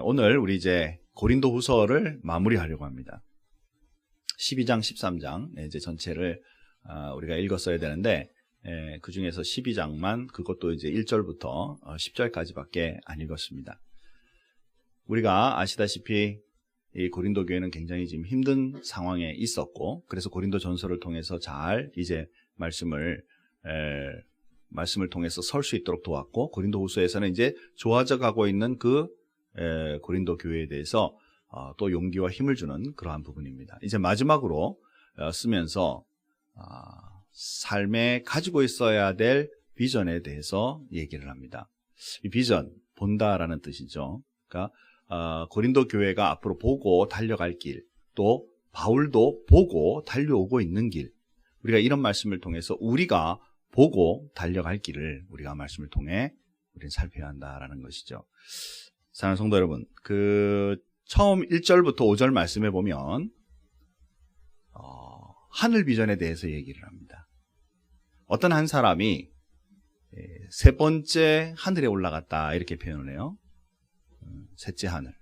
오늘 우리 이제 고린도 후서를 마무리하려고 합니다. 12장, 13장 이제 전체를 우리가 읽었어야 되는데 그 중에서 12장만 그것도 이제 1절부터 10절까지밖에 안 읽었습니다. 우리가 아시다시피 이 고린도 교회는 굉장히 지금 힘든 상황에 있었고, 그래서 고린도 전서를 통해서 잘 이제 말씀을 통해서 설 수 있도록 도왔고, 고린도 후서에서는 이제 좋아져 가고 있는 그 고린도 교회에 대해서 또 용기와 힘을 주는 그러한 부분입니다. 이제 마지막으로 쓰면서 삶에 가지고 있어야 될 비전에 대해서 얘기를 합니다. 이 비전, 본다라는 뜻이죠. 그러니까 고린도 교회가 앞으로 보고 달려갈 길, 또 바울도 보고 달려오고 있는 길, 우리가 이런 말씀을 통해서 우리가 보고 달려갈 길을 우리가 말씀을 통해 우리는 살펴야 한다라는 것이죠. 사랑하는 성도 여러분, 처음 1절부터 5절 말씀에 보면 하늘 비전에 대해서 얘기를 합니다. 어떤 한 사람이 세 번째 하늘에 올라갔다 이렇게 표현을 해요. 셋째 하늘.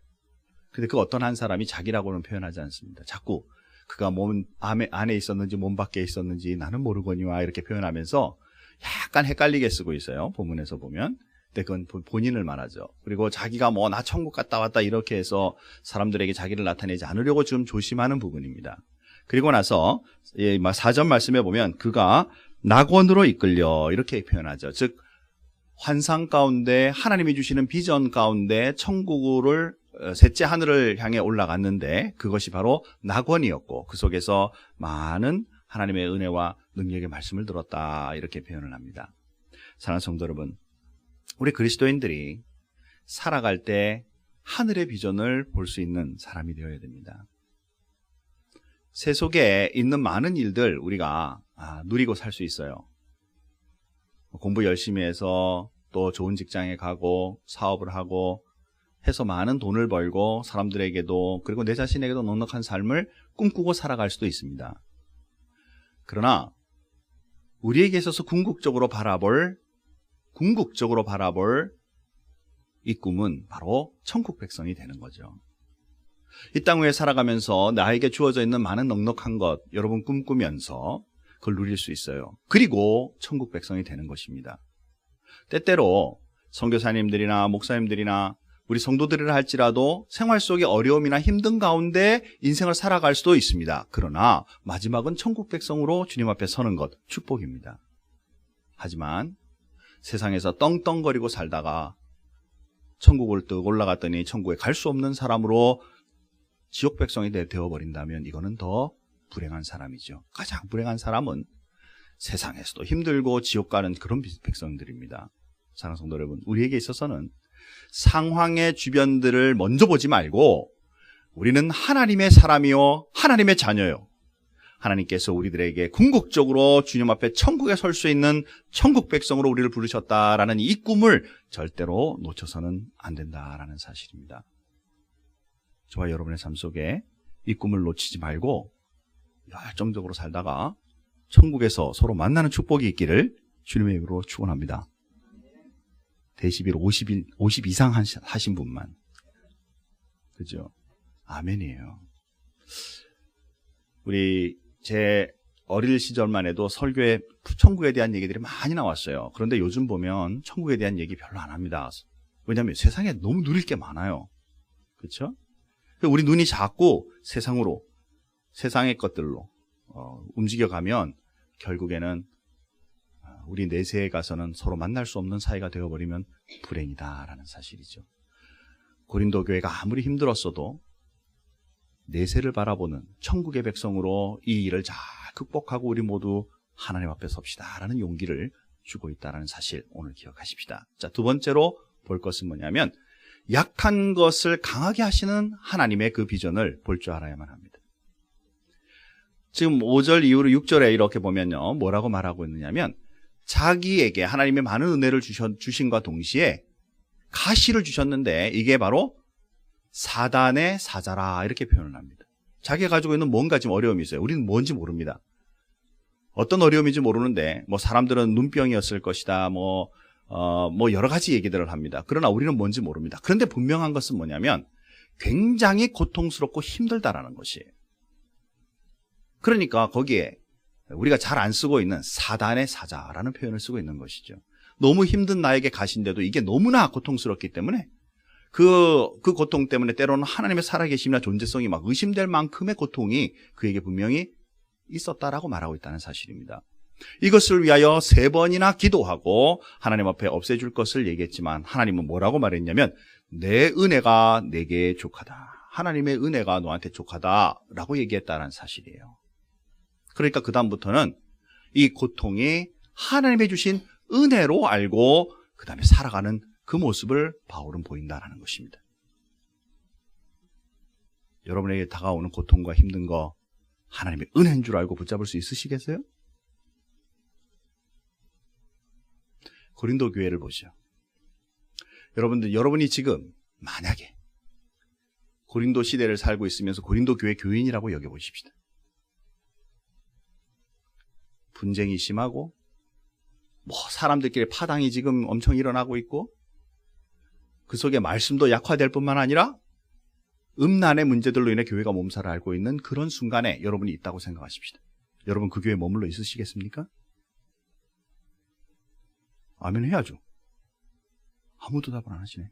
근데 그 어떤 한 사람이 자기라고는 표현하지 않습니다. 자꾸 그가 몸 안에 있었는지 몸 밖에 있었는지 나는 모르거니와 이렇게 표현하면서 약간 헷갈리게 쓰고 있어요. 본문에서 보면. 근데 그건 본인을 말하죠. 그리고 자기가 나 천국 갔다 왔다 이렇게 해서 사람들에게 자기를 나타내지 않으려고 좀 조심하는 부분입니다. 그리고 나서 4절 말씀에 보면 그가 낙원으로 이끌려 이렇게 표현하죠. 즉 환상 가운데 하나님이 주시는 비전 가운데 천국을 셋째 하늘을 향해 올라갔는데 그것이 바로 낙원이었고 그 속에서 많은 하나님의 은혜와 능력의 말씀을 들었다 이렇게 표현을 합니다. 사랑하는 성도 여러분, 우리 그리스도인들이 살아갈 때 하늘의 비전을 볼 수 있는 사람이 되어야 됩니다. 세속에 있는 많은 일들 우리가 누리고 살 수 있어요. 공부 열심히 해서 또 좋은 직장에 가고 사업을 하고 해서 많은 돈을 벌고 사람들에게도 그리고 내 자신에게도 넉넉한 삶을 꿈꾸고 살아갈 수도 있습니다. 그러나 우리에게 있어서 궁극적으로 바라볼 이 꿈은 바로 천국 백성이 되는 거죠. 이 땅 위에 살아가면서 나에게 주어져 있는 많은 넉넉한 것 여러분 꿈꾸면서 그걸 누릴 수 있어요. 그리고 천국 백성이 되는 것입니다. 때때로 선교사님들이나 목사님들이나 우리 성도들이라 할지라도 생활 속의 어려움이나 힘든 가운데 인생을 살아갈 수도 있습니다. 그러나 마지막은 천국 백성으로 주님 앞에 서는 것 축복입니다. 하지만 세상에서 떵떵거리고 살다가 천국을 뜩 올라갔더니 천국에 갈 수 없는 사람으로 지옥 백성이 되어버린다면 이거는 더 불행한 사람이죠. 가장 불행한 사람은 세상에서도 힘들고 지옥 가는 그런 백성들입니다. 사랑하는 성도 여러분, 우리에게 있어서는 상황의 주변들을 먼저 보지 말고 우리는 하나님의 사람이요 하나님의 자녀요. 하나님께서 우리들에게 궁극적으로 주님 앞에 천국에 설 수 있는 천국 백성으로 우리를 부르셨다라는 이 꿈을 절대로 놓쳐서는 안 된다라는 사실입니다. 저와 여러분의 삶 속에 이 꿈을 놓치지 말고 열정적으로 살다가 천국에서 서로 만나는 축복이 있기를 주님의 이름으로 축원합니다. 대시빌 50 이상 하신 분만. 그죠? 아멘이에요. 제 어릴 시절만 해도 설교에 천국에 대한 얘기들이 많이 나왔어요. 그런데 요즘 보면 천국에 대한 얘기 별로 안 합니다. 왜냐하면 세상에 너무 누릴 게 많아요. 그렇죠? 우리 눈이 자꾸 세상의 것들로 움직여가면 결국에는 우리 내세에 가서는 서로 만날 수 없는 사이가 되어버리면 불행이다라는 사실이죠. 고린도 교회가 아무리 힘들었어도 내세를 바라보는 천국의 백성으로 이 일을 잘 극복하고 우리 모두 하나님 앞에 섭시다라는 용기를 주고 있다는 사실 오늘 기억하십시다. 자, 두 번째로 볼 것은 뭐냐면 약한 것을 강하게 하시는 하나님의 그 비전을 볼 줄 알아야만 합니다. 지금 5절 이후로 6절에 이렇게 보면요, 뭐라고 말하고 있느냐면 자기에게 하나님의 많은 은혜를 주신과 동시에 가시를 주셨는데 이게 바로 사단의 사자라 이렇게 표현을 합니다. 자기가 가지고 있는 뭔가 지금 어려움이 있어요. 우리는 뭔지 모릅니다. 어떤 어려움인지 모르는데 사람들은 눈병이었을 것이다 여러 가지 얘기들을 합니다. 그러나 우리는 뭔지 모릅니다. 그런데 분명한 것은 뭐냐면 굉장히 고통스럽고 힘들다라는 것이에요. 그러니까 거기에 우리가 잘 안 쓰고 있는 사단의 사자라는 표현을 쓰고 있는 것이죠. 너무 힘든 나에게 가신데도 이게 너무나 고통스럽기 때문에 그 고통 때문에 때로는 하나님의 살아계심이나 존재성이 막 의심될 만큼의 고통이 그에게 분명히 있었다라고 말하고 있다는 사실입니다. 이것을 위하여 3번이나 기도하고 하나님 앞에 없애줄 것을 얘기했지만 하나님은 뭐라고 말했냐면 내 은혜가 내게 족하다. 하나님의 은혜가 너한테 족하다라고 얘기했다는 사실이에요. 그러니까 그 다음부터는 이 고통이 하나님이 주신 은혜로 알고 그 다음에 살아가는 그 모습을 바울은 보인다는 것입니다. 여러분에게 다가오는 고통과 힘든 거 하나님의 은혜인 줄 알고 붙잡을 수 있으시겠어요? 고린도 교회를 보시죠. 여러분이 지금 만약에 고린도 시대를 살고 있으면서 고린도 교회 교인이라고 여겨보십시다. 분쟁이 심하고 사람들끼리 파당이 지금 엄청 일어나고 있고 그 속에 말씀도 약화될 뿐만 아니라 음란의 문제들로 인해 교회가 몸살을 앓고 있는 그런 순간에 여러분이 있다고 생각하십시다. 여러분 그 교회에 머물러 있으시겠습니까? 아멘 해야죠. 아무도 답을 안 하시네.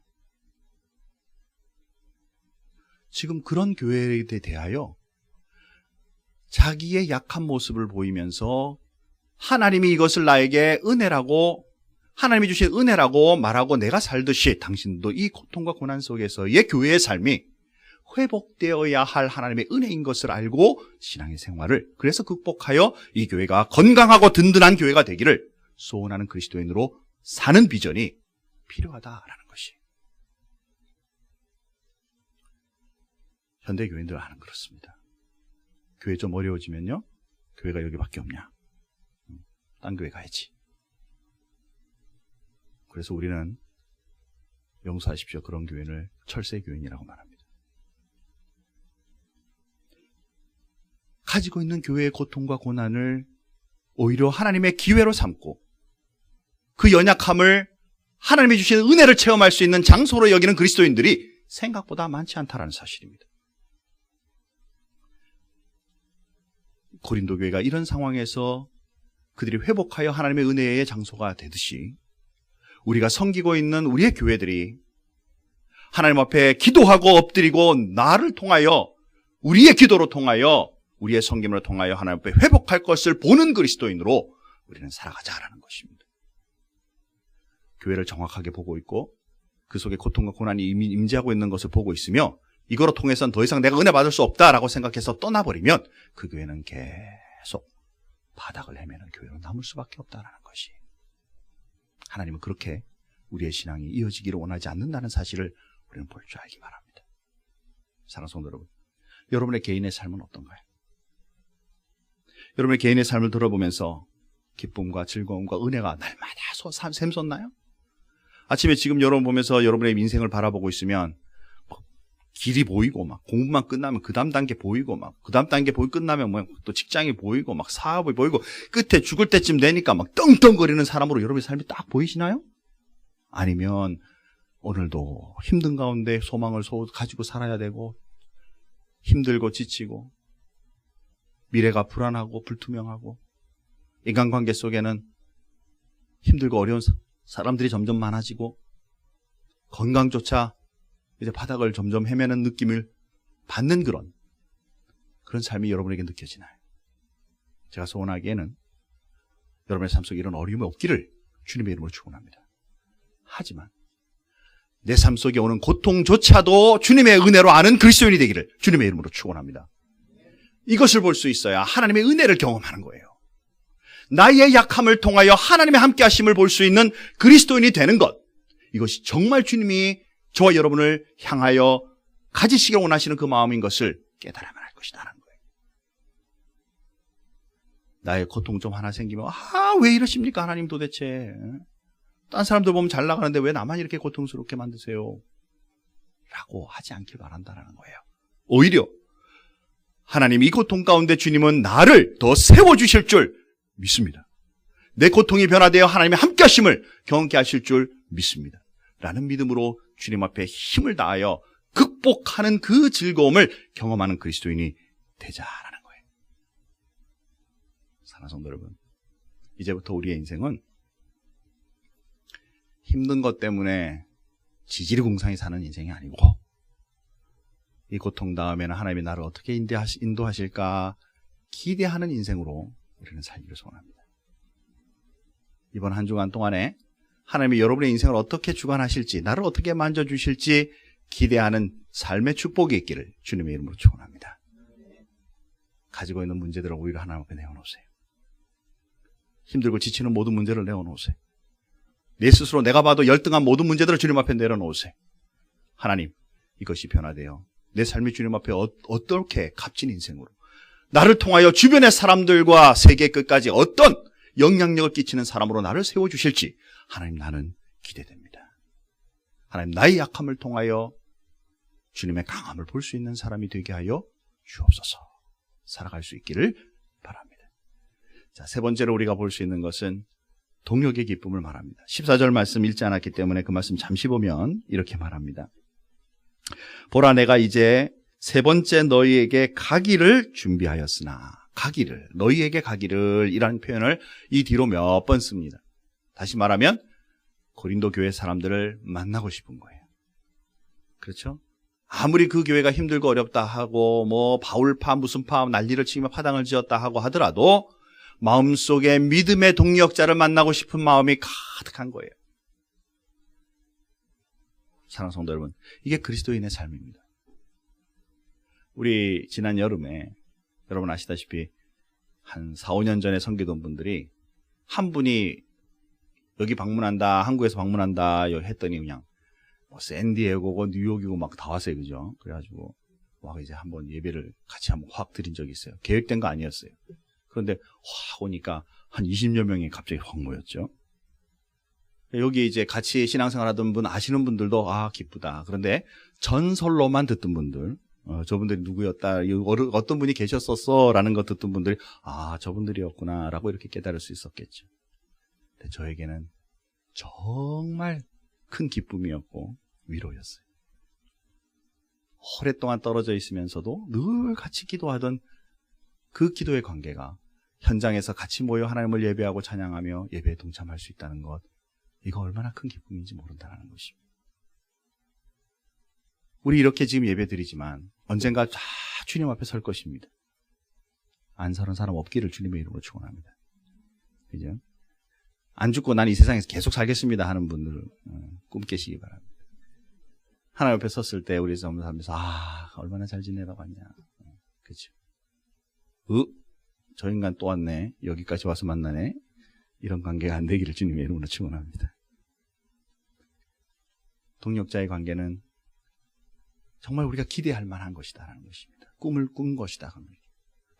지금 그런 교회에 대하여 자기의 약한 모습을 보이면서 하나님이 이것을 나에게 은혜라고 하나님이 주신 은혜라고 말하고 내가 살듯이 당신도 이 고통과 고난 속에서의 교회의 삶이 회복되어야 할 하나님의 은혜인 것을 알고 신앙의 생활을 그래서 극복하여 이 교회가 건강하고 든든한 교회가 되기를 소원하는 그리스도인으로 사는 비전이 필요하다라는 것이. 현대 교인들 아는 그렇습니다. 교회 좀 어려워지면요, 교회가 여기밖에 없냐? 딴 교회 가야지. 그래서 우리는 용서하십시오. 그런 교회를 철새 교인이라고 말합니다. 가지고 있는 교회의 고통과 고난을 오히려 하나님의 기회로 삼고 그 연약함을 하나님이 주신 은혜를 체험할 수 있는 장소로 여기는 그리스도인들이 생각보다 많지 않다라는 사실입니다. 고린도 교회가 이런 상황에서 그들이 회복하여 하나님의 은혜의 장소가 되듯이 우리가 섬기고 있는 우리의 교회들이 하나님 앞에 기도하고 엎드리고 나를 통하여 우리의 기도로 통하여 우리의 섬김을 통하여 하나님 앞에 회복할 것을 보는 그리스도인으로 우리는 살아가자라는 것입니다. 교회를 정확하게 보고 있고 그 속에 고통과 고난이 이미 임재하고 있는 것을 보고 있으며 이거로 통해서는 더 이상 내가 은혜 받을 수 없다라고 생각해서 떠나버리면 그 교회는 계속 바닥을 헤매는 교회로 남을 수밖에 없다는 것이. 하나님은 그렇게 우리의 신앙이 이어지기를 원하지 않는다는 사실을 우리는 볼 줄 알기 바랍니다. 사랑하는 성도 여러분, 여러분의 개인의 삶은 어떤가요? 여러분의 개인의 삶을 들어보면서 기쁨과 즐거움과 은혜가 날마다 샘솟나요? 아침에 지금 여러분 보면서 여러분의 인생을 바라보고 있으면 길이 보이고 막 공부만 끝나면 그 다음 단계 보이고 막 그 다음 단계 끝나면 뭐 또 직장이 보이고 막 사업이 보이고 끝에 죽을 때쯤 되니까 막 떵떵거리는 사람으로 여러분의 삶이 딱 보이시나요? 아니면 오늘도 힘든 가운데 소망을 가지고 살아야 되고 힘들고 지치고 미래가 불안하고 불투명하고 인간관계 속에는 힘들고 어려운 사람들이 점점 많아지고 건강조차 이제 바닥을 점점 헤매는 느낌을 받는 그런 삶이 여러분에게 느껴지나요? 제가 소원하기에는 여러분의 삶 속에 이런 어려움이 없기를 주님의 이름으로 축원합니다. 하지만 내 삶 속에 오는 고통조차도 주님의 은혜로 아는 그리스도인이 되기를 주님의 이름으로 축원합니다. 이것을 볼 수 있어야 하나님의 은혜를 경험하는 거예요. 나의 약함을 통하여 하나님의 함께하심을 볼 수 있는 그리스도인이 되는 것, 이것이 정말 주님이 저와 여러분을 향하여 가지시길 원하시는 그 마음인 것을 깨달아야만 할 것이다라는 거예요. 나의 고통 좀 하나 생기면 왜 이러십니까 하나님 도대체. 딴 사람들 보면 잘 나가는데 왜 나만 이렇게 고통스럽게 만드세요? 라고 하지 않길 바란다는 거예요. 오히려 하나님 이 고통 가운데 주님은 나를 더 세워주실 줄 믿습니다. 내 고통이 변화되어 하나님의 함께하심을 경험케 하실 줄 믿습니다. 라는 믿음으로 주님 앞에 힘을 다하여 극복하는 그 즐거움을 경험하는 그리스도인이 되자라는 거예요. 사랑하는 성도 여러분, 이제부터 우리의 인생은 힘든 것 때문에 지지리공상히 사는 인생이 아니고, 이 고통 다음에는 하나님이 나를 어떻게 인도하실까 기대하는 인생으로 우리는 살기를 소원합니다. 이번 한 주간 동안에 하나님이 여러분의 인생을 어떻게 주관하실지, 나를 어떻게 만져주실지 기대하는 삶의 축복이 있기를 주님의 이름으로 축원합니다. 가지고 있는 문제들을 오히려 하나님 앞에 내어놓으세요. 힘들고 지치는 모든 문제를 내어놓으세요. 내 스스로 내가 봐도 열등한 모든 문제들을 주님 앞에 내려놓으세요. 하나님, 이것이 변화되어 내 삶이 주님 앞에 어떻게 값진 인생으로, 나를 통하여 주변의 사람들과 세계 끝까지 어떤 영향력을 끼치는 사람으로 나를 세워주실지 하나님, 나는 기대됩니다. 하나님, 나의 약함을 통하여 주님의 강함을 볼 수 있는 사람이 되게 하여 주옵소서. 살아갈 수 있기를 바랍니다. 자, 세 번째로 우리가 볼 수 있는 것은 동역의 기쁨을 말합니다. 14절 말씀 읽지 않았기 때문에 그 말씀 잠시 보면 이렇게 말합니다. 보라, 내가 이제 세 번째 너희에게 가기를 준비하였으나, 가기를, 너희에게 가기를 이라는 표현을 이 뒤로 몇 번 씁니다. 다시 말하면 고린도 교회 사람들을 만나고 싶은 거예요. 그렇죠? 아무리 그 교회가 힘들고 어렵다 하고 뭐 바울파 무슨 파 난리를 치며 파당을 지었다 하고 하더라도 마음속에 믿음의 동력자를 만나고 싶은 마음이 가득한 거예요. 사랑하는 성도 여러분, 이게 그리스도인의 삶입니다. 우리 지난 여름에 여러분 아시다시피 한 4, 5년 전에 섬기던 분들이 한 분이 여기 방문한다, 한국에서 방문한다 했더니 그냥 뭐 샌디에고고 뉴욕이고 막 다 왔어요. 그죠? 그래가지고 와, 이제 한번 예배를 같이 한번 확 드린 적이 있어요. 계획된 거 아니었어요. 그런데 확 오니까 한 20여 명이 갑자기 확 모였죠. 여기 이제 같이 신앙생활 하던 분 아시는 분들도 아, 기쁘다. 그런데 전설로만 듣던 분들, 저분들이 누구였다, 어떤 분이 계셨었어 라는 거 듣던 분들이 아, 저분들이었구나 라고 이렇게 깨달을 수 있었겠죠. 근데 저에게는 정말 큰 기쁨이었고 위로였어요. 오랫동안 떨어져 있으면서도 늘 같이 기도하던 그 기도의 관계가 현장에서 같이 모여 하나님을 예배하고 찬양하며 예배에 동참할 수 있다는 것, 이거 얼마나 큰 기쁨인지 모른다는 것입니다. 우리 이렇게 지금 예배 드리지만 언젠가 다 주님 앞에 설 것입니다. 안 서는 사람 없기를 주님의 이름으로 축원합니다. 그죠? 안 죽고 난 이 세상에서 계속 살겠습니다 하는 분들 꿈 깨시기 바랍니다. 하나님 앞에 섰을 때 우리 살면서 아, 얼마나 잘 지내라고 하냐. 그죠? 저 인간 또 왔네. 여기까지 와서 만나네. 이런 관계가 안 되기를 주님의 이름으로 축원합니다. 동력자의 관계는 정말 우리가 기대할 만한 것이다라는 것입니다. 꿈을 꾼 것이다.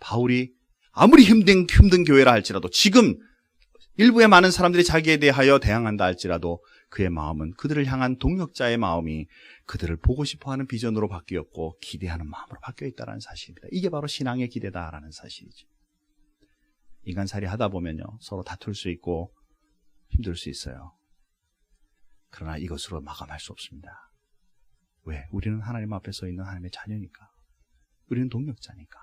바울이 아무리 힘든 교회라 할지라도 지금 일부의 많은 사람들이 자기에 대하여 대항한다 할지라도 그의 마음은 그들을 향한 동력자의 마음이 그들을 보고 싶어하는 비전으로 바뀌었고 기대하는 마음으로 바뀌어 있다는 사실입니다. 이게 바로 신앙의 기대다라는 사실이죠. 인간살이 하다 보면요, 서로 다툴 수 있고 힘들 수 있어요. 그러나 이것으로 마감할 수 없습니다. 왜? 우리는 하나님 앞에 서 있는 하나님의 자녀니까. 우리는 동력자니까.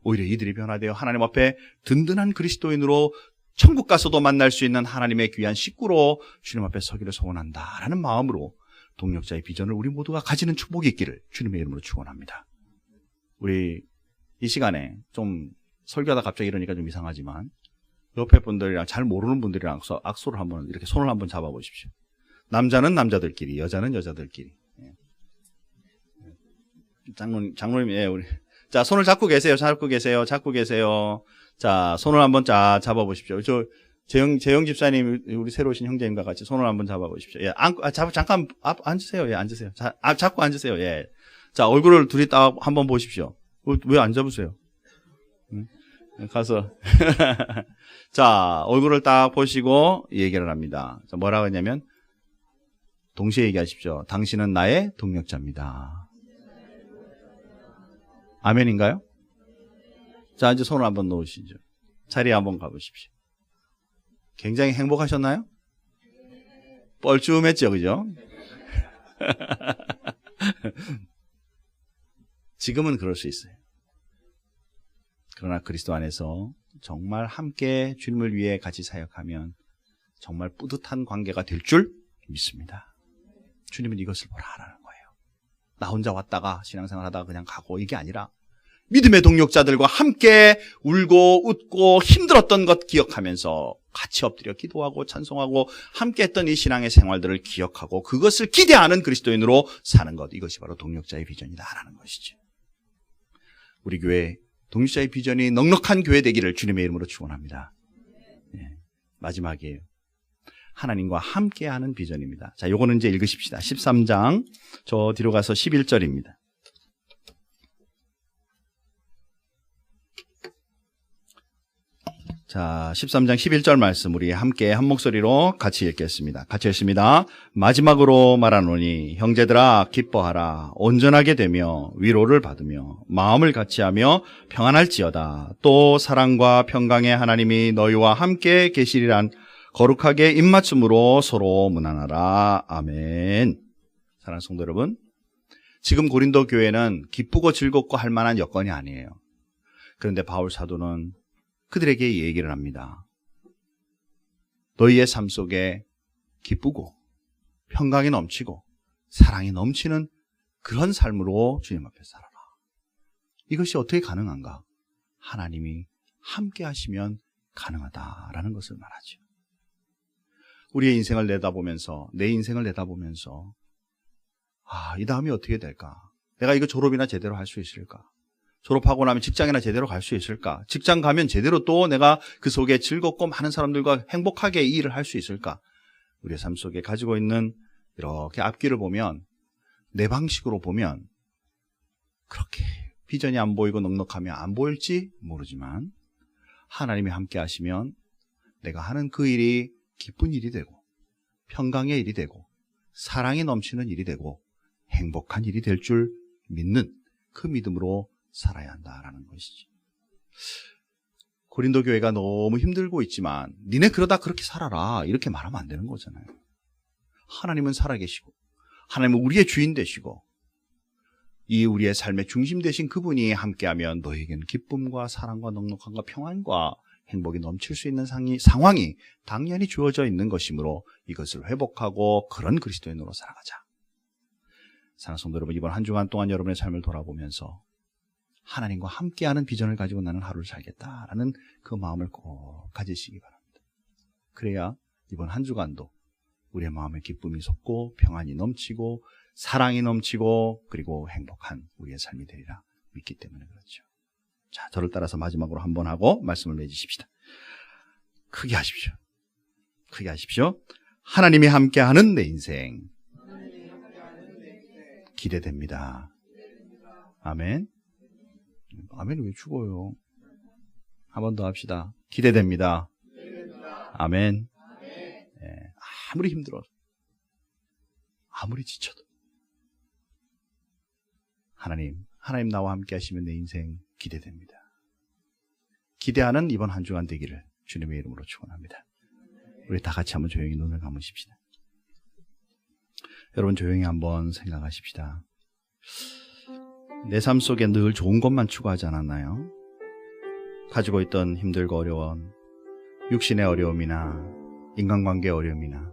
오히려 이들이 변화되어 하나님 앞에 든든한 그리스도인으로 천국 가서도 만날 수 있는 하나님의 귀한 식구로 주님 앞에 서기를 소원한다라는 마음으로 동력자의 비전을 우리 모두가 가지는 축복이 있기를 주님의 이름으로 축원합니다. 우리 이 시간에 좀 설교하다 갑자기 이러니까 좀 이상하지만 옆에 분들이랑 잘 모르는 분들이랑 악수를 한번 이렇게 손을 한번 잡아보십시오. 남자는 남자들끼리, 여자는 여자들끼리. 장로님, 예, 우리. 자, 손을 잡고 계세요. 잡고 계세요. 자, 손을 한번 잡아보십시오. 재영 집사님, 우리 새로 오신 형제님과 같이 손을 한번 잡아보십시오. 예, 잠깐, 앉으세요. 예, 앉으세요. 잡고 앉으세요. 예. 자, 얼굴을 둘이 딱 한번 보십시오. 왜 안 잡으세요? 가서. 자, 얼굴을 딱 보시고 얘기를 합니다. 자, 뭐라고 했냐면, 동시에 얘기하십시오. 당신은 나의 동력자입니다. 아멘인가요? 자, 이제 손을 한번 놓으시죠. 자리에 한번 가보십시오. 굉장히 행복하셨나요? 뻘쭘했죠, 그죠? 지금은 그럴 수 있어요. 그러나 그리스도 안에서 정말 함께 주님을 위해 같이 사역하면 정말 뿌듯한 관계가 될 줄 믿습니다. 주님은 이것을 보라 하라는 거예요. 나 혼자 왔다가 신앙생활 하다가 그냥 가고 이게 아니라 믿음의 동력자들과 함께 울고 웃고 힘들었던 것 기억하면서 같이 엎드려 기도하고 찬송하고 함께 했던 이 신앙의 생활들을 기억하고 그것을 기대하는 그리스도인으로 사는 것, 이것이 바로 동력자의 비전이다라는 것이죠. 우리 교회 동력자의 비전이 넉넉한 교회 되기를 주님의 이름으로 축원합니다. 마지막이에요. 하나님과 함께하는 비전입니다. 자, 요거는 이제 읽으십시다. 13장 저 뒤로 가서 11절입니다. 자, 13장 11절 말씀 우리 함께 한 목소리로 같이 읽겠습니다. 같이 읽습니다. 마지막으로 말하노니 형제들아 기뻐하라. 온전하게 되며 위로를 받으며 마음을 같이하며 평안할지어다. 또 사랑과 평강의 하나님이 너희와 함께 계시리란 거룩하게 입맞춤으로 서로 문안하라. 아멘. 사랑하는 성도 여러분, 지금 고린도 교회는 기쁘고 즐겁고 할 만한 여건이 아니에요. 그런데 바울 사도는 그들에게 얘기를 합니다. 너희의 삶 속에 기쁘고 평강이 넘치고 사랑이 넘치는 그런 삶으로 주님 앞에 살아라. 이것이 어떻게 가능한가? 하나님이 함께 하시면 가능하다라는 것을 말하죠. 우리의 인생을 내다보면서, 내 인생을 내다보면서 이 다음이 어떻게 될까? 내가 이거 졸업이나 제대로 할 수 있을까? 졸업하고 나면 직장이나 제대로 갈 수 있을까? 직장 가면 제대로 또 내가 그 속에 즐겁고 많은 사람들과 행복하게 이 일을 할 수 있을까? 우리의 삶 속에 가지고 있는 이렇게 앞길을 보면, 내 방식으로 보면 그렇게 비전이 안 보이고 넉넉하며 안 보일지 모르지만 하나님이 함께 하시면 내가 하는 그 일이 기쁜 일이 되고 평강의 일이 되고 사랑이 넘치는 일이 되고 행복한 일이 될 줄 믿는 그 믿음으로 살아야 한다라는 것이지. 고린도 교회가 너무 힘들고 있지만 니네 그러다 그렇게 살아라 이렇게 말하면 안 되는 거잖아요. 하나님은 살아계시고 하나님은 우리의 주인 되시고 이 우리의 삶의 중심 되신 그분이 함께하면 너에게는 기쁨과 사랑과 넉넉함과 평안과 행복이 넘칠 수 있는 상황이 당연히 주어져 있는 것이므로 이것을 회복하고 그런 그리스도인으로 살아가자. 사랑하는 성도 여러분, 이번 한 주간 동안 여러분의 삶을 돌아보면서 하나님과 함께하는 비전을 가지고 나는 하루를 살겠다라는 그 마음을 꼭 가지시기 바랍니다. 그래야 이번 한 주간도 우리의 마음에 기쁨이 솟고 평안이 넘치고 사랑이 넘치고 그리고 행복한 우리의 삶이 되리라 믿기 때문에 그렇죠. 자, 저를 따라서 마지막으로 한번 하고 말씀을 맺으십시다. 크게 하십시오. 크게 하십시오. 하나님이 함께하는 내 인생 기대됩니다. 아멘. 아멘 왜 죽어요? 한 번 더 합시다. 기대됩니다. 아멘. 네, 아무리 힘들어도 아무리 지쳐도 하나님 나와 함께 하시면 내 인생 기대됩니다. 기대하는 이번 한 주간 되기를 주님의 이름으로 축원합니다. 우리 다 같이 한번 조용히 눈을 감으십시다. 여러분 조용히 한번 생각하십시다. 내 삶 속에 늘 좋은 것만 추구하지 않았나요? 가지고 있던 힘들고 어려운 육신의 어려움이나 인간관계의 어려움이나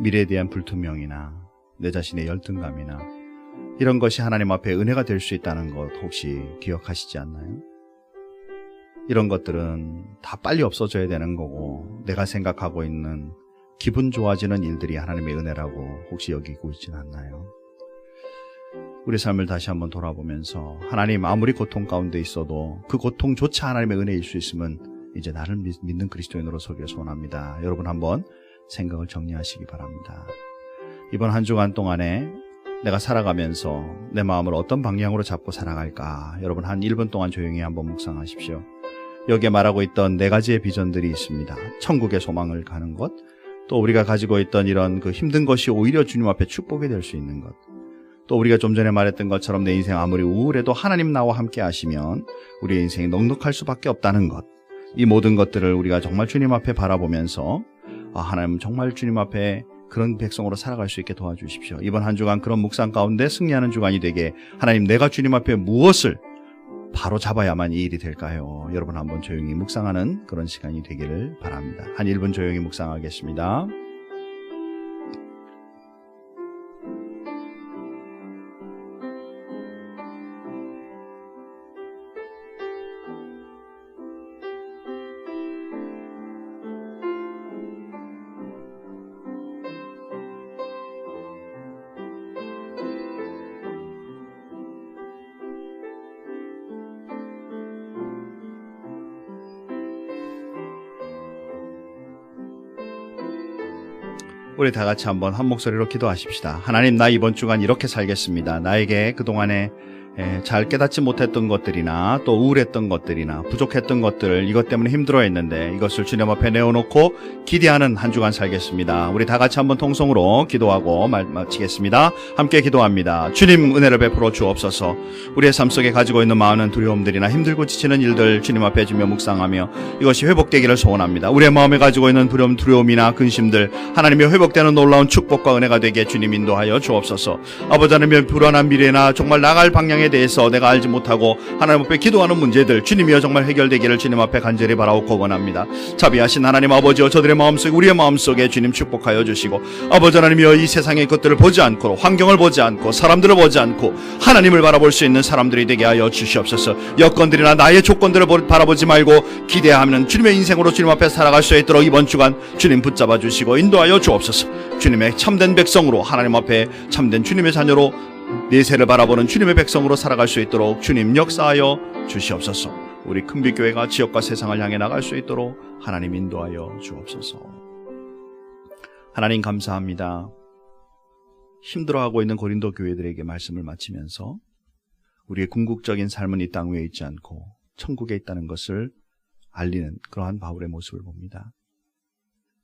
미래에 대한 불투명이나 내 자신의 열등감이나 이런 것이 하나님 앞에 은혜가 될 수 있다는 것 혹시 기억하시지 않나요? 이런 것들은 다 빨리 없어져야 되는 거고 내가 생각하고 있는 기분 좋아지는 일들이 하나님의 은혜라고 혹시 여기고 있지는 않나요? 우리 삶을 다시 한번 돌아보면서 하나님 아무리 고통 가운데 있어도 그 고통조차 하나님의 은혜일 수 있으면 이제 나를 믿는 그리스도인으로 서기를 소원합니다. 여러분 한번 생각을 정리하시기 바랍니다. 이번 한 주간 동안에 내가 살아가면서 내 마음을 어떤 방향으로 잡고 살아갈까? 여러분 한 1분 동안 조용히 한번 묵상하십시오. 여기에 말하고 있던 4가지의 비전들이 있습니다. 천국의 소망을 가는 것, 또 우리가 가지고 있던 이런 그 힘든 것이 오히려 주님 앞에 축복이 될 수 있는 것, 또 우리가 좀 전에 말했던 것처럼 내 인생 아무리 우울해도 하나님 나와 함께 하시면 우리의 인생이 넉넉할 수밖에 없다는 것, 이 모든 것들을 우리가 정말 주님 앞에 바라보면서 하나님 정말 주님 앞에 그런 백성으로 살아갈 수 있게 도와주십시오. 이번 한 주간 그런 묵상 가운데 승리하는 주간이 되게 하나님, 내가 주님 앞에 무엇을 바로 잡아야만 이 일이 될까요? 여러분 한번 조용히 묵상하는 그런 시간이 되기를 바랍니다. 한 1분 조용히 묵상하겠습니다. 우리 다 같이 한번 한 목소리로 기도하십시다. 하나님, 나 이번 주간 이렇게 살겠습니다. 나에게 그동안에 잘 깨닫지 못했던 것들이나 또 우울했던 것들이나 부족했던 것들, 이것 때문에 힘들어했는데 이것을 주님 앞에 내어놓고 기대하는 한 주간 살겠습니다. 우리 다 같이 한번 통성으로 기도하고 마치겠습니다. 함께 기도합니다. 주님, 은혜를 베풀어 주옵소서. 우리의 삶 속에 가지고 있는 많은 두려움들이나 힘들고 지치는 일들 주님 앞에 주며 묵상하며 이것이 회복되기를 소원합니다. 우리의 마음에 가지고 있는 두려움이나 근심들, 하나님의 회복되는 놀라운 축복과 은혜가 되게 주님 인도하여 주옵소서. 아버지 하나님, 불안한 미래나 정말 나갈 방향에 대해서 내가 알지 못하고 하나님 앞에 기도하는 문제들, 주님이여 정말 해결되기를 주님 앞에 간절히 바라옵고 원합니다. 자비하신 하나님 아버지여, 저들의 마음속, 우리의 마음속에 주님 축복하여 주시고, 아버지 하나님이여, 이 세상의 것들을 보지 않고, 환경을 보지 않고, 사람들을 보지 않고 하나님을 바라볼 수 있는 사람들이 되게 하여 주시옵소서. 여건들이나 나의 조건들을 바라보지 말고 기대하면 주님의 인생으로 주님 앞에 살아갈 수 있도록 이번 주간 주님 붙잡아 주시고 인도하여 주옵소서. 주님의 참된 백성으로, 하나님 앞에 참된 주님의 자녀로, 내세를 바라보는 주님의 백성으로 살아갈 수 있도록 주님 역사하여 주시옵소서. 우리 큰빛교회가 지역과 세상을 향해 나갈 수 있도록 하나님 인도하여 주옵소서. 하나님 감사합니다. 힘들어하고 있는 고린도 교회들에게 말씀을 마치면서 우리의 궁극적인 삶은 이 땅 위에 있지 않고 천국에 있다는 것을 알리는 그러한 바울의 모습을 봅니다.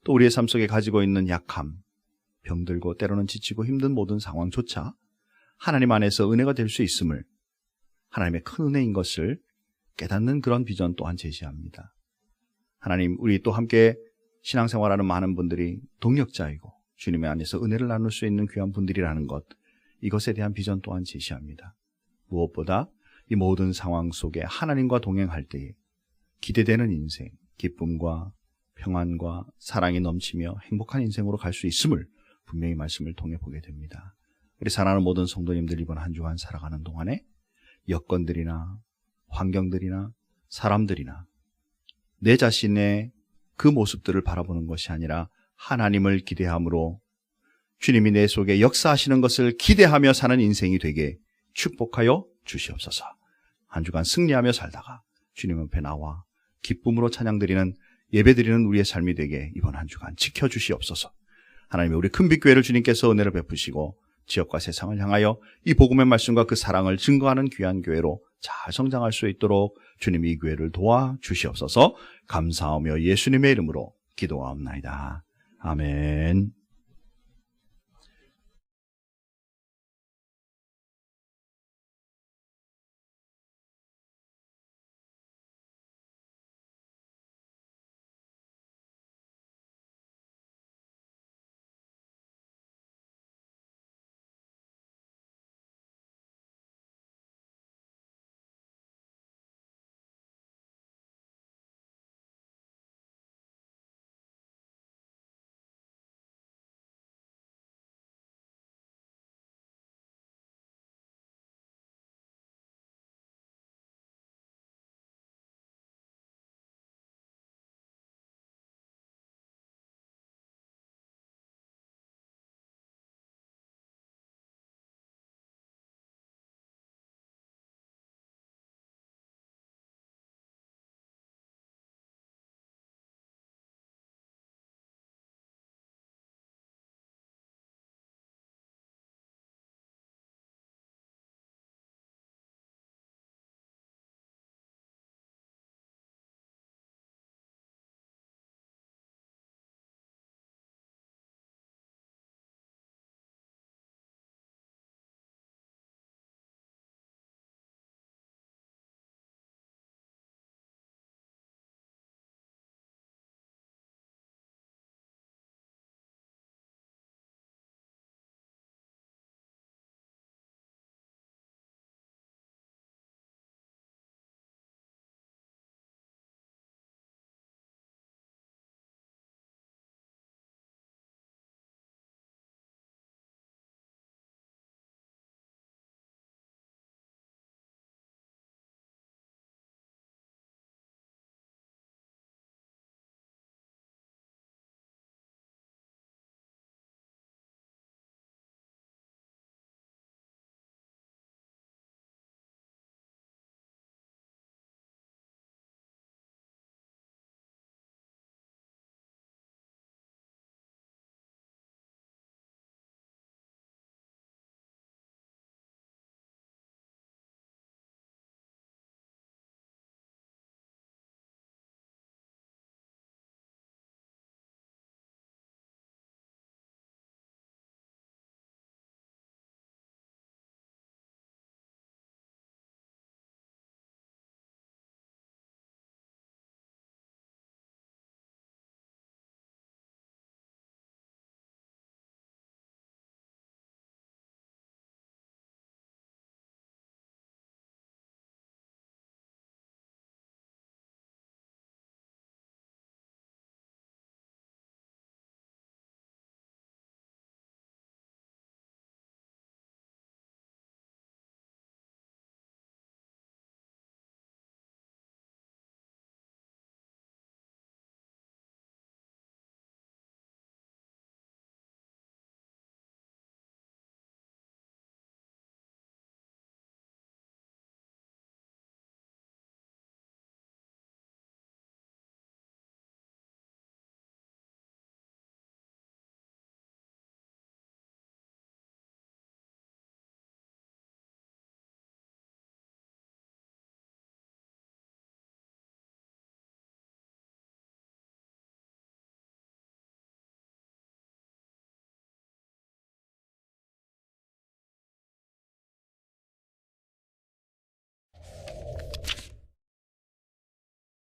또 우리의 삶 속에 가지고 있는 약함, 병들고 때로는 지치고 힘든 모든 상황조차 하나님 안에서 은혜가 될 수 있음을, 하나님의 큰 은혜인 것을 깨닫는 그런 비전 또한 제시합니다. 하나님, 우리 또 함께 신앙생활하는 많은 분들이 동력자이고 주님의 안에서 은혜를 나눌 수 있는 귀한 분들이라는 것, 이것에 대한 비전 또한 제시합니다. 무엇보다 이 모든 상황 속에 하나님과 동행할 때에 기대되는 인생, 기쁨과 평안과 사랑이 넘치며 행복한 인생으로 갈 수 있음을 분명히 말씀을 통해 보게 됩니다. 우리 사랑하는 모든 성도님들, 이번 한 주간 살아가는 동안에 여건들이나 환경들이나 사람들이나 내 자신의 그 모습들을 바라보는 것이 아니라 하나님을 기대함으로 주님이 내 속에 역사하시는 것을 기대하며 사는 인생이 되게 축복하여 주시옵소서. 한 주간 승리하며 살다가 주님 앞에 나와 기쁨으로 찬양드리는, 예배드리는 우리의 삶이 되게 이번 한 주간 지켜주시옵소서. 하나님의 우리 큰빛교회를 주님께서 은혜를 베푸시고 지역과 세상을 향하여 이 복음의 말씀과 그 사랑을 증거하는 귀한 교회로 잘 성장할 수 있도록 주님이 이 교회를 도와주시옵소서. 감사하며 예수님의 이름으로 기도하옵나이다. 아멘.